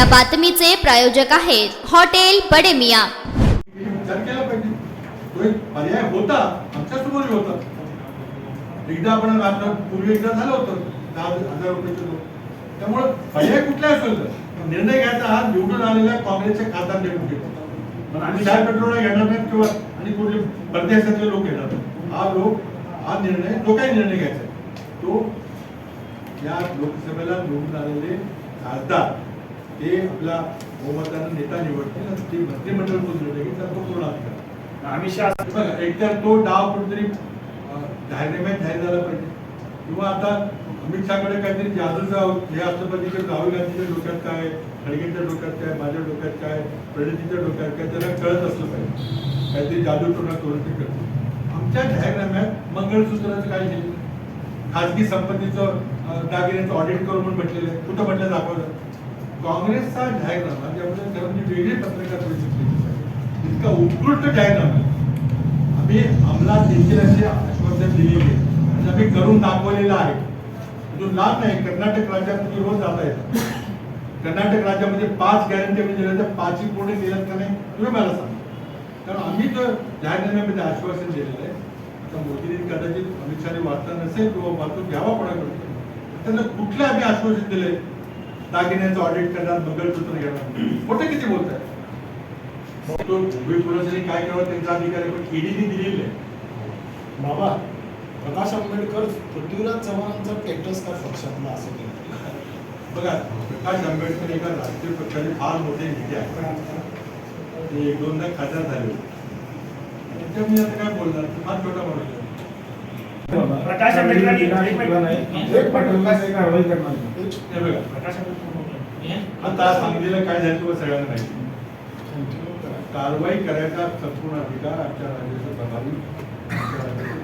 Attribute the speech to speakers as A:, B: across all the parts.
A: या बातमीचे प्रायोजक आहेत हॉटेल बडे मियां.
B: विचार केला पाहिजे. तो एक पर्याय होता, आमच्यासमोरही होता. एकदा आपण आता पूर्वी एकदा झालं होतं 10,000 रुपयाचं लोन. त्यामुळे पर्याय कुठला असेल तर निर्णय घ्यायचा हा निवडून आलेल्या काँग्रेसचे खासदार निवडून घेतो. आणि चार पेट्रोल घेणार नाहीत किंवा आणि कुठले परदेशातले लोक घेणार नाहीत. हा निर्णय जो काही निर्णय घ्यायचा तो या लोकसभेला निवडून आलेले खासदार ते आपला बहुमतानं नेता निवडतील, ते मंत्रिमंडळ निर्णय घेईल तो पूर्ण अधिकार.
C: अमित शहा
B: एकतर तो डाव कुठेतरी डायनेमिक जाहीर झाला पाहिजे किंवा आता अमित शहाकडे काहीतरी जादूचं हे असलं पाहिजे की राहुल गांधीच्या डोक्यात काय, खडगेंच्या डोक्यात काय, माझ्या डोक्यात काय, प्रणितीच्या डोक्यात काय, त्याला कळत असलं पाहिजे. काहीतरी जादू टोना करून ते करतो. आमच्या जाहीरनाम्यात मंगळसूत्राचं काय केलं, खाजगी संपत्तीचं दागिन्याचं ऑडिट करून म्हणून म्हटलेलं आहे. कुठं म्हटलं दाखवलं. काँग्रेसचा जाहीरनामा ज्यामध्ये त्यामध्ये वेगळी पत्रकार परिषद इतका उत्कृष्ट जाहीरनामा आम्ही अंमलात येतील असे आश्वासन दिलेले म्हणजे आम्ही करून दाखवलेलं आहे. जो लाभ नाही, कर्नाटक राज्यात तुम्ही रोज जाता येतात. कर्नाटक राज्यामध्ये 5 गॅरंटी म्हणजे दिल्या, त्या 5 पूर्ण दिल्यात का नाही तुम्ही मला सांगा. कारण आम्ही तर जाहीरनाम्यामध्ये आश्वासन दिलेलं आहे. आता मोदींनी कदाचित अमित शहाने वाचता नसेल किंवा वाचून घ्यावा कोणाकडे, त्यांना कुठलं आम्ही आश्वासन दिलंय दागिन्यांचं ऑडिट करणार, मंगळसूत्र घेणार. मोठे किती बोलत आहे. तो मुंबई पोलिसांनी काय करावं त्यांचा अधिकार आहे, पण ईडीने दिलेलं आहे.
D: बाबा प्रकाश आंबेडकर पृथ्वीराज चव्हाणांचा टेटस का पक्षातला असं केलं.
B: बघा, प्रकाश आंबेडकर एका राष्ट्रीय पक्षाचे फार मोठे नेते आहेत. ते 1-2दा खासदार झाले होते. त्याच्या मी आता काय बोलणार, फार छोटा माणूस आहे.
C: प्रकाश आंबेडकरांनी
B: आता सांगलीला काय झालं किंवा सगळ्यांना माहिती. कारवाई करायचा संपूर्ण अधिकार आमच्या राज्याचा प्रभावी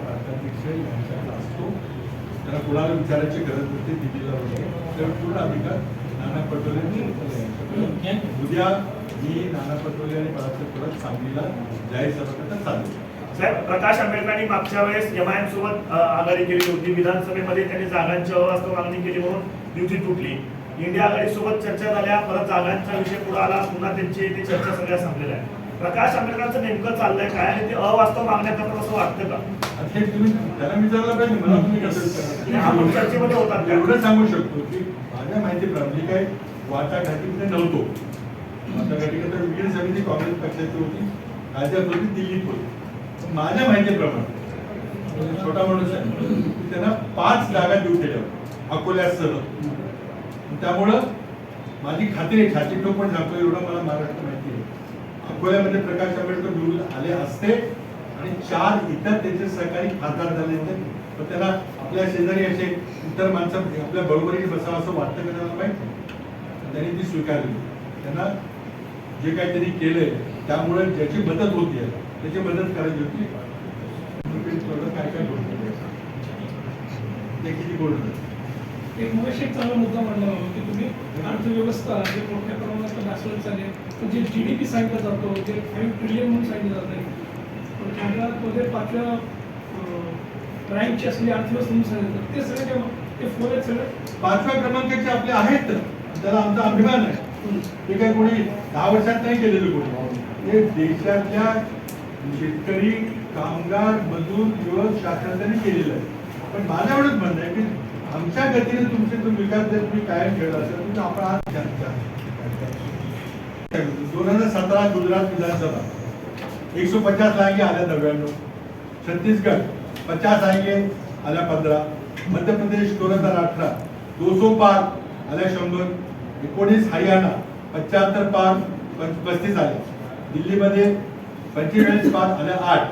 B: राज्याध्यक्ष असतो. त्यांना कुणाला विचारायची गरज नसते, दिल्लीला वगैरे. तर पूर्ण अधिकार नाना पटोले. उद्या मी नाना पटोले आणि बाळासाहेब थोरात सांगलीला जाहीर सभा करता चालू.
C: साहेब, प्रकाश आंबेडकरांनी मागच्या वेळेस एमआयएम सोबत आघाडी केली होती. विधानसभेमध्ये त्यांनी जागांची अवास्तव मागणी केली म्हणून युती तुटली. इंडिया आघाडी सोबत चर्चा झाल्या, परत जागांचा विषय पुढे आला, पुन्हा त्यांची ती चर्चा सगळ्या संपलेल्या आहे. प्रकाश आंबेडकरांचं नेमकं चाललंय काय आणि ते अवास्तव मागण्यात असं वाटतं का?
B: तुम्ही त्याला विचारलं पाहिजे, मला तुम्ही कसं विचारलं.
C: आपण चर्चेमध्ये होतात.
B: एवढं सांगू शकतो की माझ्या माहितीप्रमाणे काही वाटाघाटीमध्ये नव्हतो. वाटाघाटी तर विधान समिती काँग्रेस पक्षाची होती, राज्यात होती, दिल्लीत होती. माझ्या माहितीप्रमाणे छोटा माणूस आहे, त्यांना 5 जागा देऊ केल्या अकोल्यासह. त्यामुळं माझी खात्री आहे, छाती ठोकून सांगतो, एवढं मला महाराष्ट्र माहिती आहे. अकोल्यामध्ये प्रकाश आंबेडकर निवडून आले असते आणि 4 इतर त्याचे सहकारी खासदार झाले होते, पण त्यांना आपल्या शेजारी असे इतर माणसं आपल्या बरोबरीने बसावं असं वाटतं का त्यांना माहिती. त्यांनी ती स्वीकारली. त्यांना जे काही त्यांनी केलंय त्यामुळे ज्याची मदत होती त्याची मदत करायची होती. काय काय गोष्ट ते किती गोष्ट.
E: एक मगाशी चांगला मुद्दा मांडला बाबा की तुम्ही अर्थव्यवस्था जे मोठ्या प्रमाणात नासवत चालले, पण जे GDP सांगितलं जातो, जे 5 ट्रिलियन म्हणून सांगितलं जात नाही, पण जगामध्ये 5व्या रँकची असलेली अर्थव्यवस्था म्हणून सांगितलं ते सगळे ते फोर आहेत. सगळे
B: 5व्या क्रमांकाचे आपले आहेत, त्याला आमचा अभिमान आहे. ते काय कोणी 10 वर्षात नाही केलेलं कोणी. हे देशातल्या शेतकरी, कामगार, मजूर, युवक शासनाने केलेलं आहे. पण माझं एवढंच म्हणणं आहे की आमच्या गतीने तुमचे तो विकास जर तुम्ही कायम ठेवला असेल तर आपण आज 2017 गुजरात विधानसभा 150 आएंगे आल्या 99, छत्तीसगढ़ 50 आएंगे आल्या 15, मध्य प्रदेश 2018 200 पार आल्या 100, 19 हरियाणा 75 पार 35 आले, दिल्लीमध्ये 45 पार आल्या 8,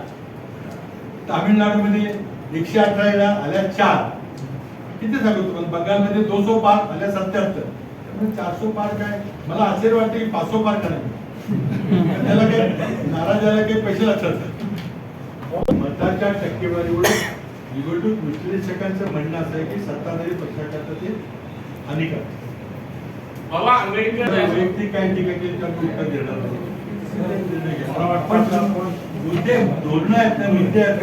B: तामिळनाडूमध्ये 118 आल्या 4. किती सांगू तुम्हाला. बंगालमध्ये 200 पार आल्या 77. त्यामुळे 400 पार काय मला आश्चर्य वाटतं की 500 पार करायचं. त्याला काय नाराज झाला काही पैसे लागतात. मताच्या टक्केवारीवर निवडणूक विश्लेषकांचं म्हणणं असं आहे की सत्ताधारी पक्षाकरता ते हानिकारक. वैयक्तिक काय टीका केली तर उत्तर देणार नाही. मुद्दे धोरणं आहेत ना, मुद्दे आहेत.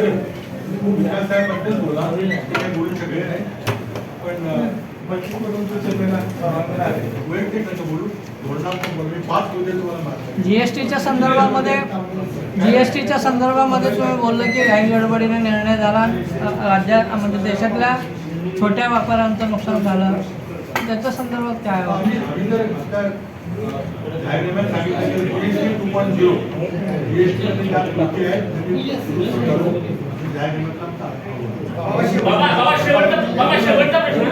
B: विकासाबद्दल बोला, काही बोलू शकले नाही, पण वैयक्तिक कसं बोलू. धोरणात्मक मी 5 मुद्दे तुम्हाला मांडतो.
F: जीएसटीच्या संदर्भामध्ये तुम्ही बोललं की घाई गडबडीने निर्णय झाला, राज्यात म्हणजे देशातल्या छोट्या व्यापाऱ्यांचं नुकसान झालं, त्याच्या संदर्भात काय
B: आम्ही जर आता जाहीरनाम्यात सांगितलं की GST 2.0 GST मध्ये ज्या गोष्टी आहेत त्यांनी जाहीरनाम्यात
G: शेवटचा प्रश्न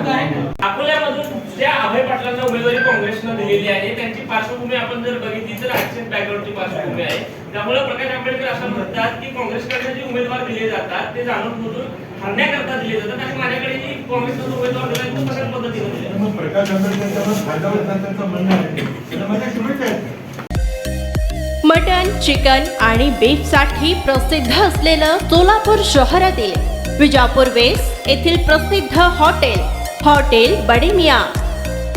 G: अकोल्यामधून ज्या अभय पाटलांना उमेदवारी काँग्रेसनं दिलेली आहे त्यांची पार्श्वभूमी आपण जर बघितली तर ऍक्सिस बॅकग्राऊंडची पार्श्वभूमी आहे. त्यामुळे प्रकाश आंबेडकर असं म्हणतात की काँग्रेसकडे जे उमेदवार दिले जातात ते जाणून बुजून हरण्याकरता दिले जातात आणि माझ्याकडे जी काँग्रेसचा उमेदवार दिला तो तशाच पद्धतीने दिला.
B: मग प्रकाश आंबेडकरांचा फायदा होता त्यांचं म्हणणं आहे त्यांना माझ्या शुभेच्छा आहेत.
A: मटन, चिकन आणि बीफसाठी प्रसिद्ध असलेलं सोलापूर शहरातील विजापूर वेस्ट येथील प्रसिद्ध हॉटेल बडे मियां.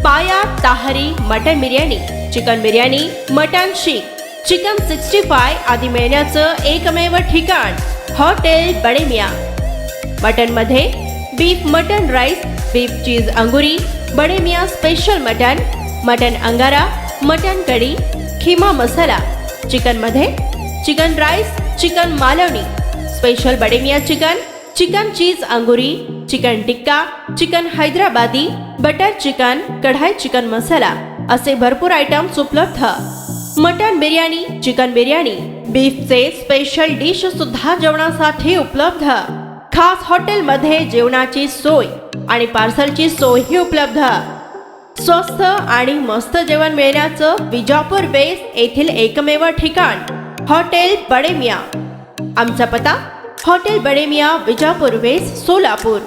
A: पाया ताहरी mutton biryani, chicken biryani, mutton शीख, चिकन 65 आदी मिळण्याचं एकमेव ठिकाण हॉटेल बडे मियां. मटनमध्ये beef mutton rice, beef cheese अंगुरी, बडे मियां स्पेशल मटन अंगारा, मटन कढी, खिमा मसाला. चिकनमध्ये chicken rice, chicken Malvani, special Bade Miyan chicken cheese अंगुरी, chicken tikka, chicken Hyderabadi, butter chicken, kadai chicken masala असे भरपूर आयटम्स उपलब्ध. मटन बिर्याणी, चिकन बिर्याणी, बीफचे स्पेशल डिश सुद्धा जेवणासाठी उपलब्ध. खास हॉटेलमध्ये जेवणाची सोय आणि पार्सलची सोयही उपलब्ध. स्वस्त आणि मस्त जेवण मिळण्याचं विजापूर वेस्ट येथील एकमेव ठिकाण हॉटेल बडे मियां. आमचा पत्ता हॉटेल बडे मियां, विजापूर वेस्ट, सोलापूर.